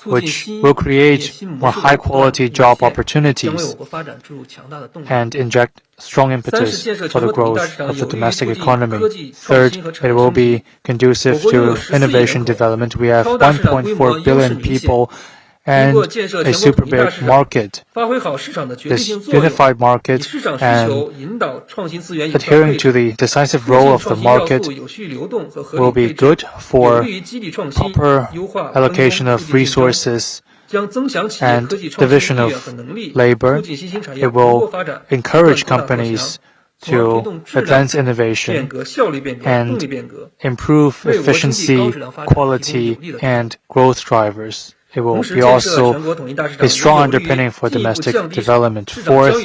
which will create more high-quality job opportunities and inject strong impetus for the growth of the domestic economy. Third, it will be conducive to innovation development. We have 1.4 billion people and a super big market. This unified market and adhering to the decisive role of the market will be good for proper allocation of resources and division of labor. It will encourage companies to advance innovation and improve efficiency, quality, and growth drivers. it will be also a strong underpinning for domestic development. Fourth,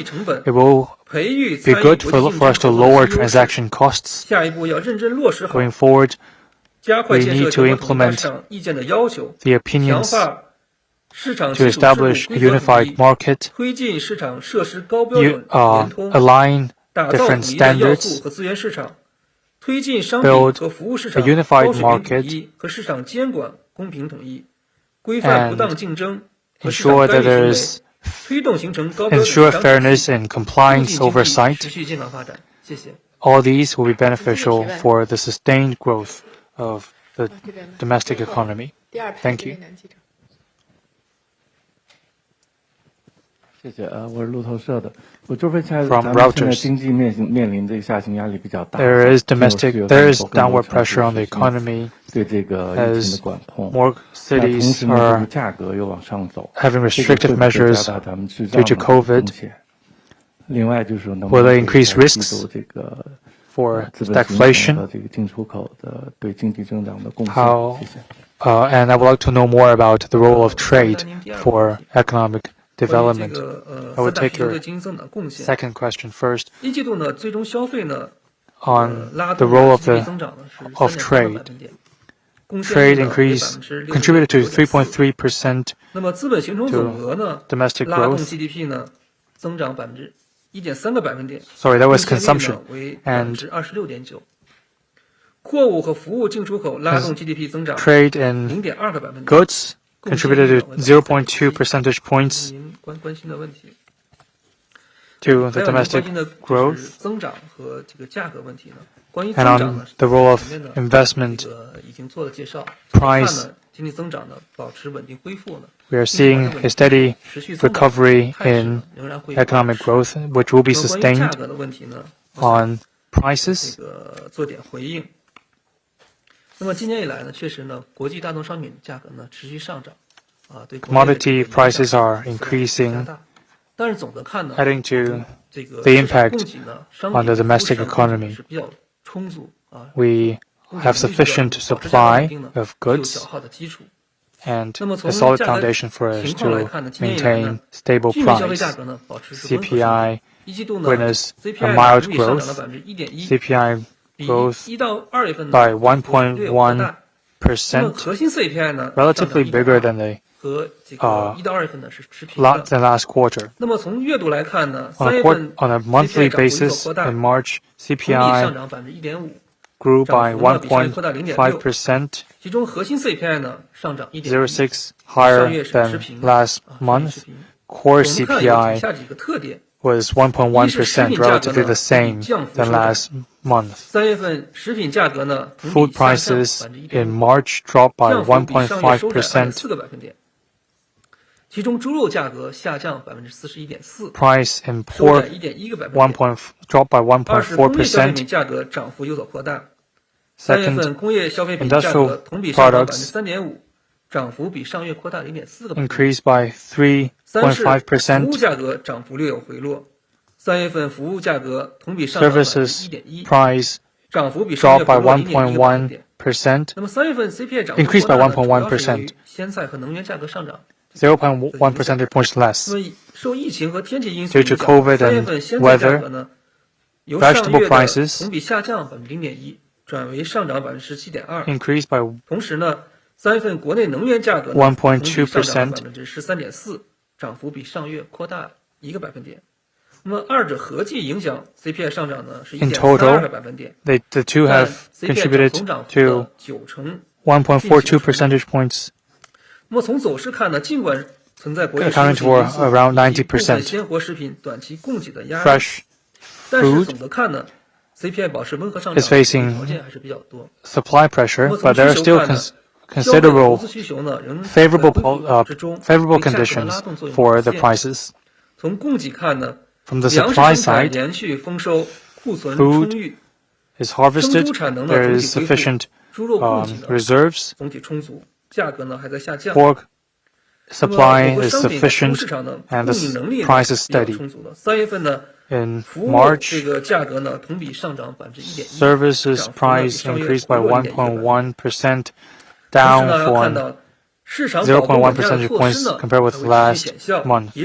it will be good for us to lower transaction costs. Going forward, we need to implement the opinions to establish a unified market, align different standards, build a unified market, and ensure that there is ensure fairness and compliance oversight. All these will be beneficial for the sustained growth of the domestic economy. Thank you. 谢谢我是路透社的。我就问一下， From 咱们现在 Reuters. 经济面临这个下行压力比较大。There is downward pressure on the economy 对这个疫情的管控。more cities are 价格又往上走 having restrictive measures due to COVID. 另外就是能 Will they increase risks 这个 for stagflation? 这个进出口的对经济增长的贡献。 How? 谢谢。And I would like to know more about the role of trade for economic development. I will take your second question first. On the role of trade. Trade increase contributed to 3.3% to domestic growth. Sorry, that was consumption. And trade in goods contributed to 0.2 percentage points to the domestic growth. And on the role of investment, price, we are seeing a steady recovery in economic growth, which will be sustained on prices. Commodity prices are increasing, adding to the impact on the domestic economy. We have sufficient supply of goods and a solid foundation for us to maintain stable price. CPI witnessed a mild growth. CPI growth by 1.1%, relatively bigger than the last quarter. On a monthly basis, in March, CPI grew by 1.5%, 0.6 higher than last month. Core CPI was 1.1%, relatively the same than last month. Food prices in March dropped by 1.5%. Price in pork dropped by 1.4%. Second, industrial products increased by 3.5%. Services price dropped by 1.1%, increased by 1.1%, 0.1 percentage points less. Due to COVID and weather, vegetable prices increased by 1.2%. In total, the two have contributed to 1.42 percentage points, accounting for around 90%. Fresh food is facing supply pressure, but there are still considerable favorable conditions for the prices. From the supply side, food is harvested, there is sufficient reserves, pork supply is sufficient, and the price is steady. In March, services price increased by 1.1%, down from 0.1 percentage points compared with last month.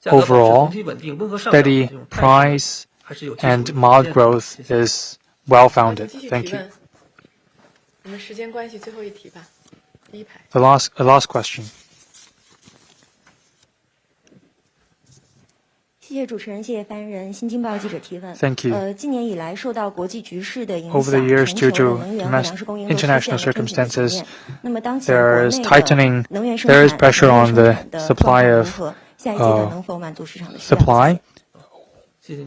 Overall, steady price and mild growth is well-founded. Thank you. The last question. 谢谢主持人，谢谢发言人。新京报记者提问。 Thank you. 近年以来，受到国际局势的影响， Over the years, 全 due 球 to 的能源和粮食供应都出现 international 了分解的局 circumstances, 面。那么当前 there 国 is 内 tightening. 的能源生 There is 产、 pressure 能 on 源 the 生产的状 supply 况如 of 何？下一阶段能否满足市场的需要？ supply.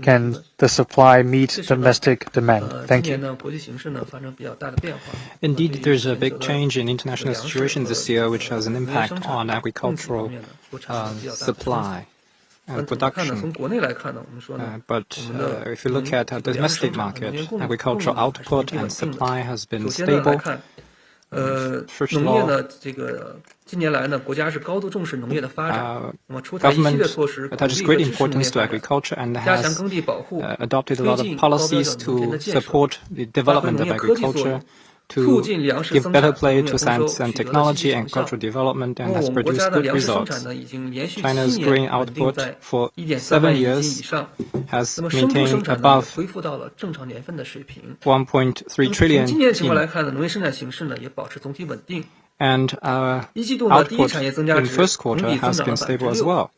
Can the supply meet domestic demand? Thank you. Indeed, there's a big change in international situation this year, which has an impact on agricultural supply and production. But if you look at the domestic market, agricultural output and supply has been stable. First of all, government attaches great importance to agriculture and has adopted a lot of policies to support the development of agriculture, to give better play to science and technology and cultural development, and has produced good results. China's grain output for 7 years has maintained above 1.3 trillion and our output in first quarter has been stable as well.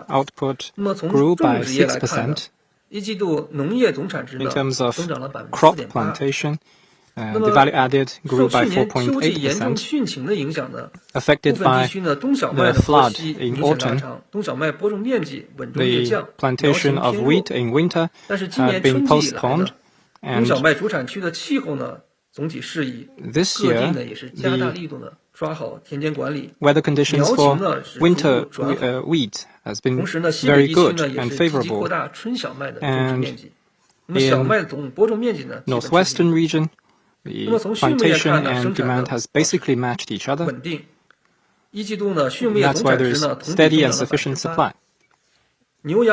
Output grew by 6%. In terms of crop plantation, the value added grew by 4.8%. Affected by the flood in autumn, the plantation of wheat in winter had been postponed, and this year, the weather conditions for winter wheat has been very good and favorable. And in northwestern region, the plantation and demand has basically matched each other. That's why there is steady and sufficient supply. Meat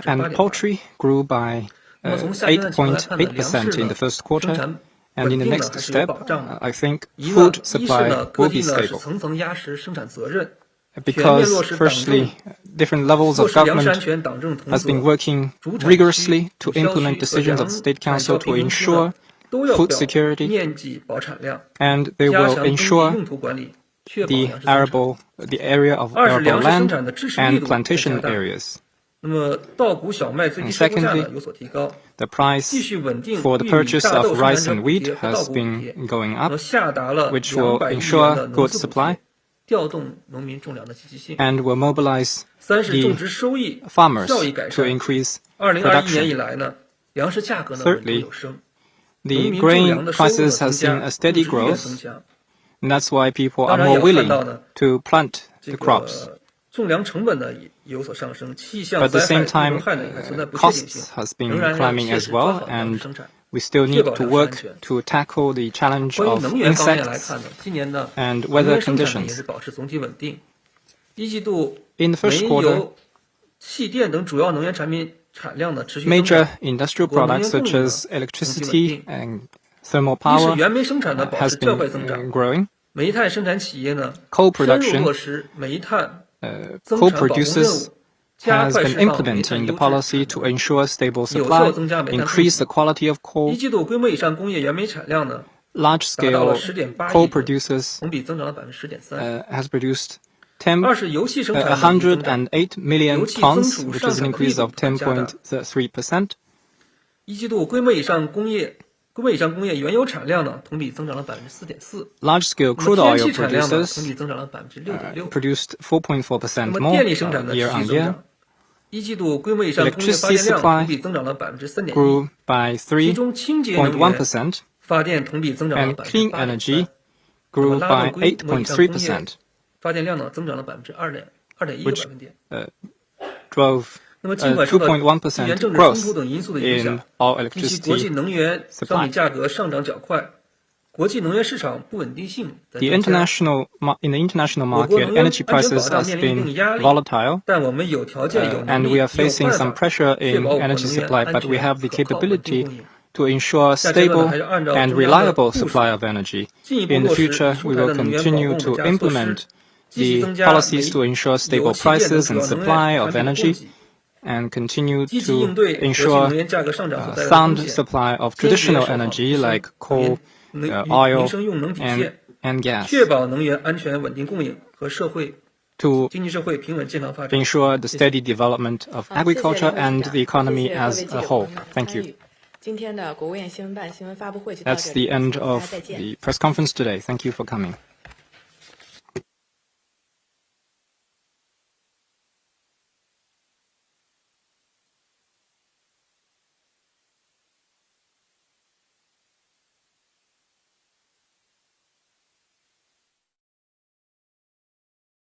and poultry grew by 8.8% in the first quarter, and in the next step, I think food supply will be stable. Because, firstly, different levels of government has been working rigorously to implement decisions of the State Council to ensure food security, and they will ensure the area of arable land and plantation areas. And secondly, the price for the purchase of rice and wheat has been going up, which will ensure good supply and will mobilize the farmers to increase production. Thirdly, the grain prices have seen a steady growth, and that's why people are more willing to plant the crops. But at the same time, costs has been climbing as well, and we still need to work to tackle the challenge of insects and weather conditions. In the first quarter, major industrial products such as electricity and thermal power has been growing. Coal production, coal producers has been implementing the policy to ensure stable supply, increase the quality of coal. Large-scale coal producers has produced 108 million tons, which is an increase of 10.3%. Large-scale crude oil producers produced 4.4% more year-on-year. Electricity supply grew by 3.1%, and clean energy grew by 8.3%, which drove 2.1% growth in all electricity supply. In the international market, energy prices have been volatile, and we are facing some pressure in energy supply, but we have the capability to ensure stable and reliable supply of energy. In the future, we will continue to implement the policies to ensure stable prices and supply of energy and continue to ensure sound supply of traditional energy like coal, oil, and gas to ensure the steady development of agriculture and the economy as a whole. Thank you. That's the end of the press conference today. Thank you for coming.